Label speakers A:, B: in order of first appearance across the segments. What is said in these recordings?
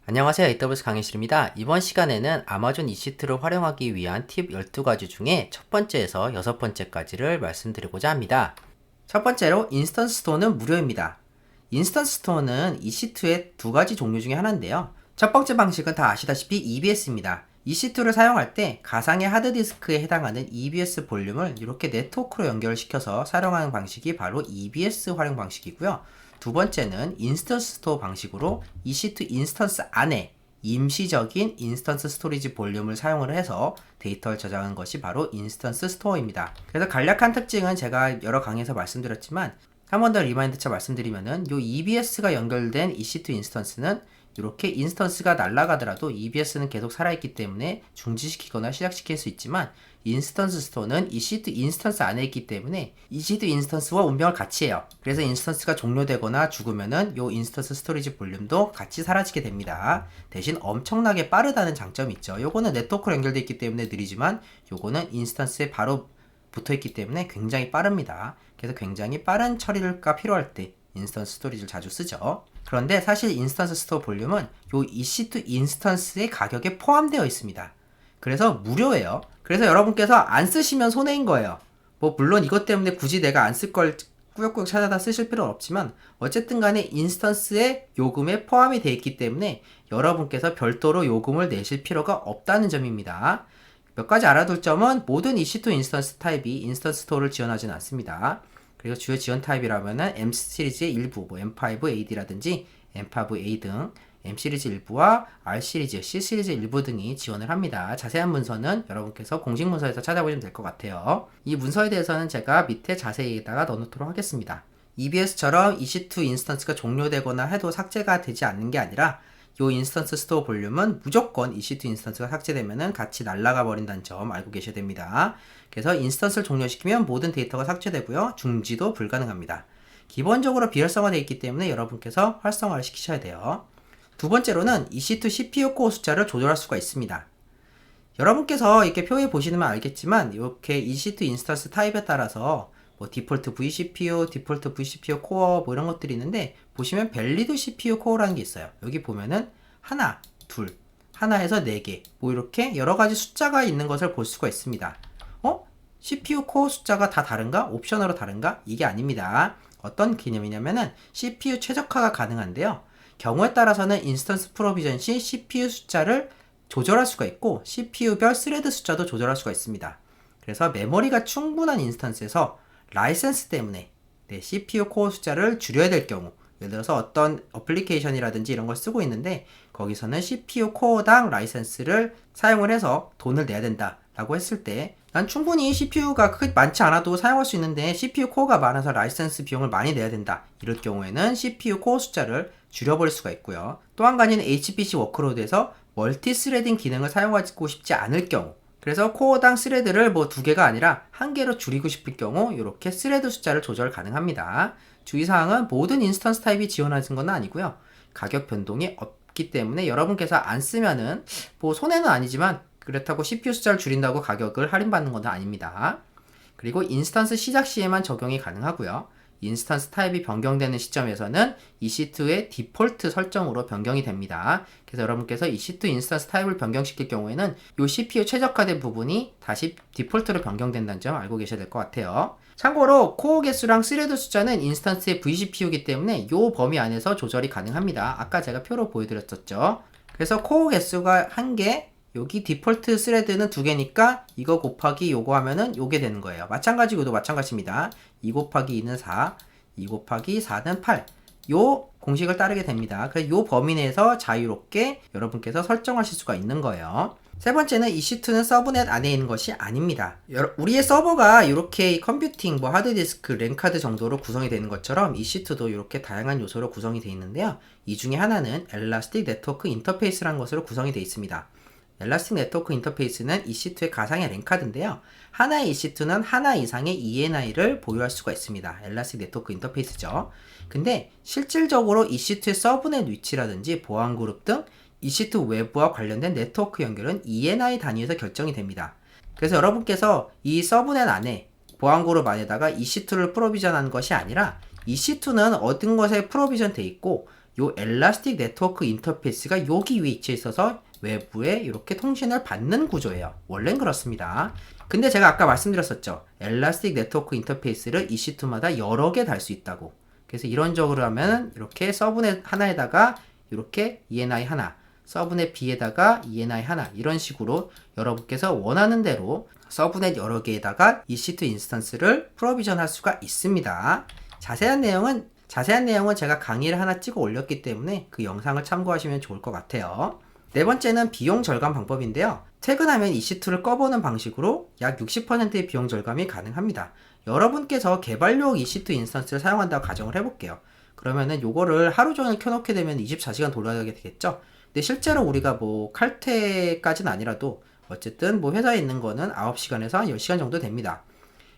A: 안녕하세요. AWS 강의실입니다. 이번 시간에는 아마존 EC2를 활용하기 위한 팁 12가지 중에 첫 번째에서 여섯 번째까지를 말씀드리고자 합니다. 첫 번째로 인스턴스 스토어는 무료입니다. 인스턴스 스토어는 EC2의 두 가지 종류 중에 하나인데요. 첫 번째 방식은 다 아시다시피 EBS입니다. EC2를 사용할 때 가상의 하드디스크에 해당하는 EBS 볼륨을 이렇게 네트워크로 연결시켜서 사용하는 방식이 바로 EBS 활용 방식이고요. 두 번째는 인스턴스 스토어 방식으로 EC2 인스턴스 안에 임시적인 인스턴스 스토리지 볼륨을 사용을 해서 데이터를 저장하는 것이 바로 인스턴스 스토어입니다. 그래서 간략한 특징은 제가 여러 강의에서 말씀드렸지만 한 번 더 리마인드처 말씀드리면은 요 EBS가 연결된 EC2 인스턴스는 이렇게 인스턴스가 날아가더라도 EBS는 계속 살아있기 때문에 중지시키거나 시작시킬 수 있지만 인스턴스 스토어는 EC2 인스턴스 안에 있기 때문에 EC2 인스턴스와 운명을 같이 해요. 그래서 인스턴스가 종료되거나 죽으면은 요 인스턴스 스토리지 볼륨도 같이 사라지게 됩니다. 대신 엄청나게 빠르다는 장점이 있죠. 요거는 네트워크로 연결되어 있기 때문에 느리지만 요거는 인스턴스에 바로 붙어있기 때문에 굉장히 빠릅니다. 그래서 굉장히 빠른 처리가 필요할 때 인스턴스 스토리지를 자주 쓰죠. 그런데 사실 인스턴스 스토어 볼륨은 요 EC2 인스턴스의 가격에 포함되어 있습니다. 그래서 무료예요. 그래서 여러분께서 안 쓰시면 손해인 거예요. 뭐 물론 이것 때문에 굳이 내가 안 쓸 걸 꾸역꾸역 찾아다 쓰실 필요는 없지만 어쨌든 간에 인스턴스의 요금에 포함이 되어 있기 때문에 여러분께서 별도로 요금을 내실 필요가 없다는 점입니다. 몇 가지 알아둘 점은 모든 EC2 인스턴스 타입이 인스턴스 스토어를 지원하지는 않습니다. 그리고 주요 지원 타입이라면은 M 시리즈의 일부, 뭐 M5AD라든지 M5A 등 M 시리즈 일부와 R 시리즈, C 시리즈 일부 등이 지원을 합니다. 자세한 문서는 여러분께서 공식 문서에서 찾아보시면 될 것 같아요. 이 문서에 대해서는 제가 밑에 자세히다가 넣어놓도록 하겠습니다. EBS처럼 EC2 인스턴스가 종료되거나 해도 삭제가 되지 않는 게 아니라 이 인스턴스 스토어 볼륨은 무조건 EC2 인스턴스가 삭제되면 같이 날아가 버린다는 점 알고 계셔야 됩니다. 그래서 인스턴스를 종료시키면 모든 데이터가 삭제되고요. 중지도 불가능합니다. 기본적으로 비활성화되어 있기 때문에 여러분께서 활성화를 시키셔야 돼요. 두 번째로는 EC2 CPU 코어 숫자를 조절할 수가 있습니다. 여러분께서 이렇게 표에 보시면 알겠지만 이렇게 EC2 인스턴스 타입에 따라서 뭐 디폴트 vCPU, 디폴트 vCPU 코어 뭐 이런 것들이 있는데 보시면 밸리드 CPU 코어라는 게 있어요. 여기 보면은 하나, 둘, 하나에서 4개 뭐 이렇게 여러 가지 숫자가 있는 것을 볼 수가 있습니다. CPU 코어 숫자가 다 다른가? 옵션으로 다른가? 이게 아닙니다. 어떤 개념이냐면은 CPU 최적화가 가능한데요. 경우에 따라서는 인스턴스 프로비전 시 CPU 숫자를 조절할 수가 있고 CPU별 스레드 숫자도 조절할 수가 있습니다. 그래서 메모리가 충분한 인스턴스에서 라이센스 때문에 CPU 코어 숫자를 줄여야 될 경우 예를 들어서 어떤 어플리케이션이라든지 이런 걸 쓰고 있는데 거기서는 CPU 코어당 라이센스를 사용을 해서 돈을 내야 된다 라고 했을 때 난 충분히 CPU가 많지 않아도 사용할 수 있는데 CPU 코어가 많아서 라이센스 비용을 많이 내야 된다 이럴 경우에는 CPU 코어 숫자를 줄여버릴 수가 있고요. 또 한 가지는 HPC 워크로드에서 멀티 스레딩 기능을 사용하고 싶지 않을 경우 그래서 코어당 스레드를 뭐 2개가 아니라 1개로 줄이고 싶을 경우 이렇게 스레드 숫자를 조절 가능합니다. 주의사항은 모든 인스턴스 타입이 지원하는 건 아니고요. 가격 변동이 없기 때문에 여러분께서 안 쓰면은 뭐 손해는 아니지만 그렇다고 CPU 숫자를 줄인다고 가격을 할인받는 건 아닙니다. 그리고 인스턴스 시작 시에만 적용이 가능하고요. 인스턴스 타입이 변경되는 시점에서는 EC2의 디폴트 설정으로 변경이 됩니다. 그래서 여러분께서 EC2 인스턴스 타입을 변경시킬 경우에는 이 CPU 최적화된 부분이 다시 디폴트로 변경된다는 점 알고 계셔야 될 것 같아요. 참고로 코어 개수랑 스레드 숫자는 인스턴스의 vCPU이기 때문에 이 범위 안에서 조절이 가능합니다. 아까 제가 표로 보여드렸었죠. 그래서 코어 개수가 1개, 여기 디폴트 스레드는 2개니까 이거 곱하기 요거 하면은 요게 되는 거예요. 마찬가지고 이것도 마찬가지입니다. 2 곱하기 2는 4, 2 곱하기 4는 8. 요 공식을 따르게 됩니다. 그래서 요 범위 내에서 자유롭게 여러분께서 설정하실 수가 있는 거예요. 세 번째는 EC2는 서브넷 안에 있는 것이 아닙니다. 우리의 서버가 이렇게 컴퓨팅, 뭐 하드디스크, 랜카드 정도로 구성이 되는 것처럼 EC2도 이렇게 다양한 요소로 구성이 되어 있는데요. 이 중에 하나는 엘라스틱 네트워크 인터페이스라는 것으로 구성이 되어 있습니다. 엘라스틱 네트워크 인터페이스는 EC2의 가상의 랜카드인데요. 하나의 EC2는 하나 이상의 ENI를 보유할 수가 있습니다. 엘라스틱 네트워크 인터페이스죠. 근데 실질적으로 EC2의 서브넷 위치라든지 보안 그룹 등 EC2 외부와 관련된 네트워크 연결은 ENI 단위에서 결정이 됩니다. 그래서 여러분께서 이 서브넷 안에 보안 그룹 안에다가 EC2를 프로비전하는 것이 아니라 EC2는 어떤 것에 프로비전 돼 있고 요 엘라스틱 네트워크 인터페이스가 여기 위에 위치해 있어서 외부에 이렇게 통신을 받는 구조예요. 원래는 그렇습니다. 근데 제가 아까 말씀드렸었죠. 엘라스틱 네트워크 인터페이스를 EC2마다 여러 개 달 수 있다고. 그래서 이런 식으로 하면 이렇게 서브넷 하나에다가 이렇게 ENI 하나, 서브넷 B에다가 ENI 하나, 이런 식으로 여러분께서 원하는 대로 서브넷 여러 개에다가 EC2 인스턴스를 프로비전 할 수가 있습니다. 자세한 내용은 제가 강의를 하나 찍어 올렸기 때문에 그 영상을 참고하시면 좋을 것 같아요. 네 번째는 비용 절감 방법인데요. 퇴근하면 EC2를 꺼보는 방식으로 약 60%의 비용 절감이 가능합니다. 여러분께서 개발용 EC2 인스턴스를 사용한다고 가정을 해볼게요. 그러면은 요거를 하루 종일 켜놓게 되면 24시간 돌아가게 되겠죠? 근데 실제로 우리가 뭐 칼퇴까지는 아니라도 어쨌든 뭐 회사에 있는 거는 9시간에서 한 10시간 정도 됩니다.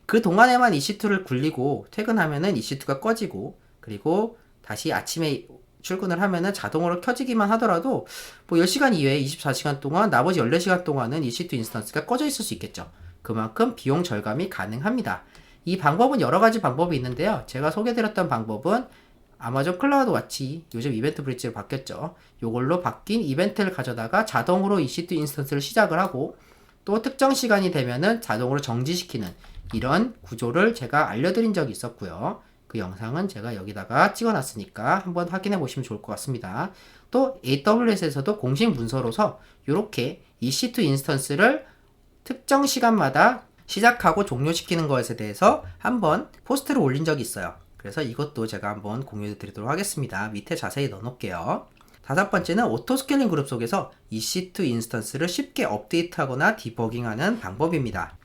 A: 그 동안에만 EC2를 굴리고 퇴근하면은 EC2가 꺼지고, 그리고 다시 아침에 출근을 하면은 자동으로 켜지기만 하더라도 뭐 10시간 이외에 24시간 동안 나머지 14시간 동안은 EC2 인스턴스가 꺼져 있을 수 있겠죠. 그만큼 비용 절감이 가능합니다. 이 방법은 여러 가지 방법이 있는데요. 제가 소개드렸던 방법은 아마존 클라우드 와치, 요즘 이벤트 브릿지로 바뀌었죠. 요걸로 바뀐 이벤트를 가져다가 자동으로 EC2 인스턴스를 시작을 하고, 또 특정 시간이 되면은 자동으로 정지시키는 이런 구조를 제가 알려드린 적이 있었고요. 그 영상은 제가 여기다가 찍어놨으니까 한번 확인해 보시면 좋을 것 같습니다. 또 AWS에서도 공식 문서로서 이렇게 EC2 인스턴스를 특정 시간마다 시작하고 종료시키는 것에 대해서 한번 포스트를 올린 적이 있어요. 그래서 이것도 제가 한번 공유해 드리도록 하겠습니다. 밑에 자세히 넣어놓을게요. 다섯 번째는 오토스케일링 그룹 속에서 EC2 인스턴스를 쉽게 업데이트하거나 디버깅하는 방법입니다.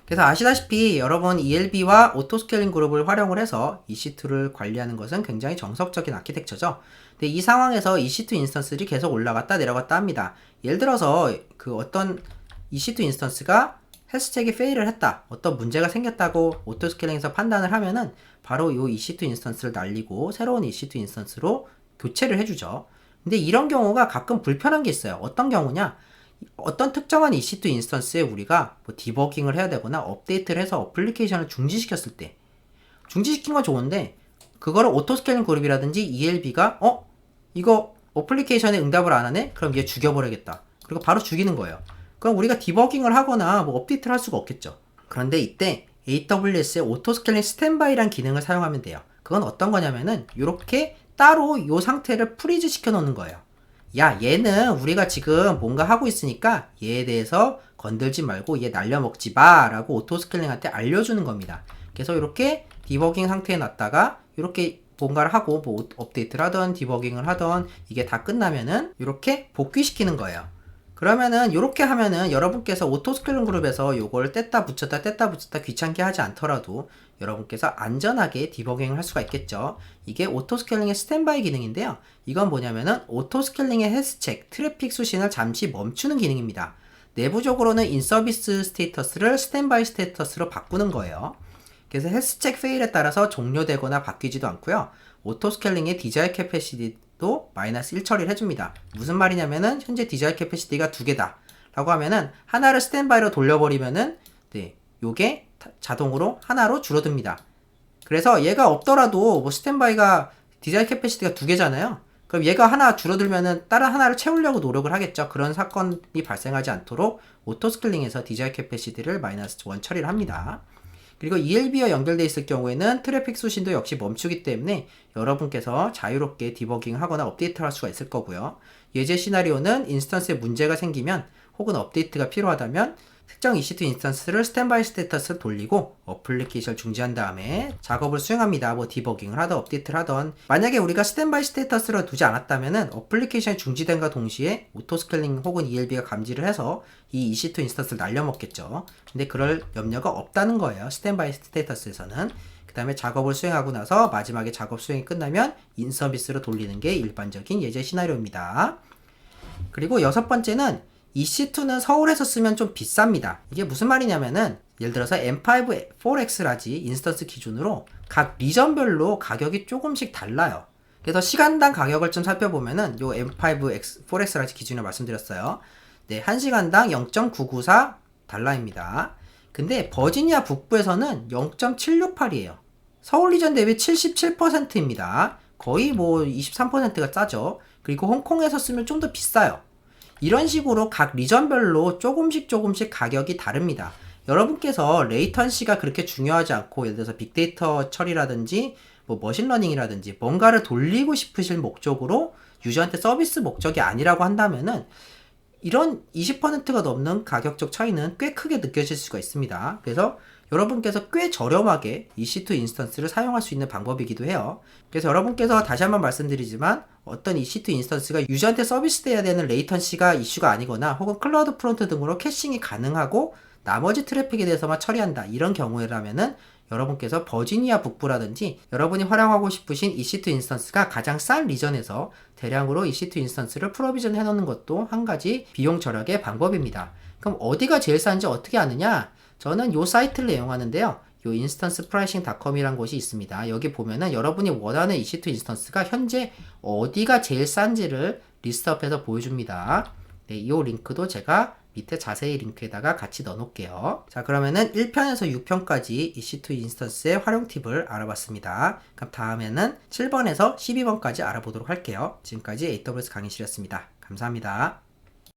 A: 그래서 아시다시피 여러분 ELB와 오토스케일링 그룹을 활용을 해서 EC2를 관리하는 것은 굉장히 정석적인 아키텍처죠. 근데 이 상황에서 EC2 인스턴스들이 계속 올라갔다 내려갔다 합니다. 예를 들어서 그 어떤 EC2 인스턴스가 헬스체크이 페일을 했다, 어떤 문제가 생겼다고 오토스케일링에서 판단을 하면은 바로 이 EC2 인스턴스를 날리고 새로운 EC2 인스턴스로 교체를 해주죠. 근데 이런 경우가 가끔 불편한 게 있어요. 어떤 경우냐? 어떤 특정한 EC2 인스턴스에 우리가 뭐 디버깅을 해야 되거나 업데이트를 해서 어플리케이션을 중지시켰을 때, 중지시킨 건 좋은데 그거를 오토스케일링 그룹이라든지 ELB가 이거 어플리케이션에 응답을 안 하네? 그럼 얘 죽여버리겠다. 그리고 바로 죽이는 거예요. 그럼 우리가 디버깅을 하거나 뭐 업데이트를 할 수가 없겠죠. 그런데 이때 AWS의 오토스케일링 스탠바이란 기능을 사용하면 돼요. 그건 어떤 거냐면은 이렇게 따로 이 상태를 프리즈 시켜 놓는 거예요. 야, 얘는 우리가 지금 뭔가 하고 있으니까 얘에 대해서 건들지 말고 얘 날려먹지 마 라고 오토스케일링한테 알려주는 겁니다. 그래서 이렇게 디버깅 상태에 놨다가 이렇게 뭔가를 하고 뭐 업데이트를 하던 디버깅을 하던 이게 다 끝나면은 이렇게 복귀시키는 거예요. 그러면은 이렇게 하면은 여러분께서 오토스케일링 그룹에서 요걸 뗐다 붙였다 귀찮게 하지 않더라도 여러분께서 안전하게 디버깅을 할 수가 있겠죠. 이게 오토스케일링의 스탠바이 기능인데요. 이건 뭐냐면은 오토스케일링의 헬스체크, 트래픽 수신을 잠시 멈추는 기능입니다. 내부적으로는 인서비스 스테이터스를 스탠바이 스테이터스로 바꾸는 거예요. 그래서 헬스체크 페일에 따라서 종료되거나 바뀌지도 않고요. 오토스케일링의 디자이 캐패시티도 마이너스 1 처리를 해줍니다. 무슨 말이냐면은 현재 디자이 캐패시티가 2개다 라고 하면은 하나를 스탠바이로 돌려버리면은 요게 자동으로 하나로 줄어듭니다. 그래서 얘가 없더라도 뭐 스탠바이가 디자이 캐패시티가 2개잖아요. 그럼 얘가 하나 줄어들면은 다른 하나를 채우려고 노력을 하겠죠. 그런 사건이 발생하지 않도록 오토스케일링에서 디자이 캐패시티를 마이너스 1 처리를 합니다. 그리고 ELB와 연결되어 있을 경우에는 트래픽 수신도 역시 멈추기 때문에 여러분께서 자유롭게 디버깅 하거나 업데이트를 할 수가 있을 거고요. 예제 시나리오는 인스턴스에 문제가 생기면 혹은 업데이트가 필요하다면 특정 EC2 인스턴스를 스탠바이 스테이터스를 돌리고 어플리케이션을 중지한 다음에 작업을 수행합니다. 뭐 디버깅을 하던 업데이트를 하던, 만약에 우리가 스탠바이 스테이터스를 두지 않았다면은 어플리케이션이 중지된과 동시에 오토스케일링 혹은 ELB가 감지를 해서 이 EC2 인스턴스를 날려먹겠죠. 근데 그럴 염려가 없다는 거예요. 스탠바이 스테이터스에서는. 그 다음에 작업을 수행하고 나서 마지막에 작업 수행이 끝나면 인서비스로 돌리는 게 일반적인 예제 시나리오입니다. 그리고 여섯 번째는 EC2는 서울에서 쓰면 좀 비쌉니다. 이게 무슨 말이냐면은 예를 들어서 M5 4X라지 인스턴스 기준으로 각 리전별로 가격이 조금씩 달라요. 그래서 시간당 가격을 좀 살펴보면은 요 M5 4X라지 기준으로 말씀드렸어요. 네, 1시간당 0.994 달러입니다. 근데 버지니아 북부에서는 0.768이에요. 서울 리전 대비 77%입니다. 거의 뭐 23%가 싸죠. 그리고 홍콩에서 쓰면 좀 더 비싸요. 이런 식으로 각 리전별로 조금씩 가격이 다릅니다. 여러분께서 레이턴시가 그렇게 중요하지 않고 예를 들어서 빅데이터 처리라든지 뭐 머신러닝이라든지 뭔가를 돌리고 싶으실 목적으로 유저한테 서비스 목적이 아니라고 한다면은 이런 20%가 넘는 가격적 차이는 꽤 크게 느껴질 수가 있습니다. 그래서 여러분께서 꽤 저렴하게 EC2 인스턴스를 사용할 수 있는 방법이기도 해요. 그래서 여러분께서 다시 한번 말씀드리지만 어떤 EC2 인스턴스가 유저한테 서비스돼야 되는 레이턴시가 이슈가 아니거나 혹은 클라우드 프론트 등으로 캐싱이 가능하고 나머지 트래픽에 대해서만 처리한다. 이런 경우라면은 여러분께서 버지니아 북부라든지 여러분이 활용하고 싶으신 EC2 인스턴스가 가장 싼 리전에서 대량으로 EC2 인스턴스를 프로비전 해놓는 것도 한 가지 비용 절약의 방법입니다. 그럼 어디가 제일 싼지 어떻게 아느냐? 저는 이 사이트를 이용하는데요. 요 instancepricing.com이라는 곳이 있습니다. 여기 보면은 여러분이 원하는 EC2 인스턴스가 현재 어디가 제일 싼지를 리스트업해서 보여줍니다. 네, 이 링크도 제가 밑에 자세히 링크에다가 같이 넣어 놓을게요. 자, 그러면은 1편에서 6편까지 EC2 인스턴스의 활용 팁을 알아봤습니다. 그럼 다음에는 7번에서 12번까지 알아보도록 할게요. 지금까지 AWS 강의실이었습니다. 감사합니다.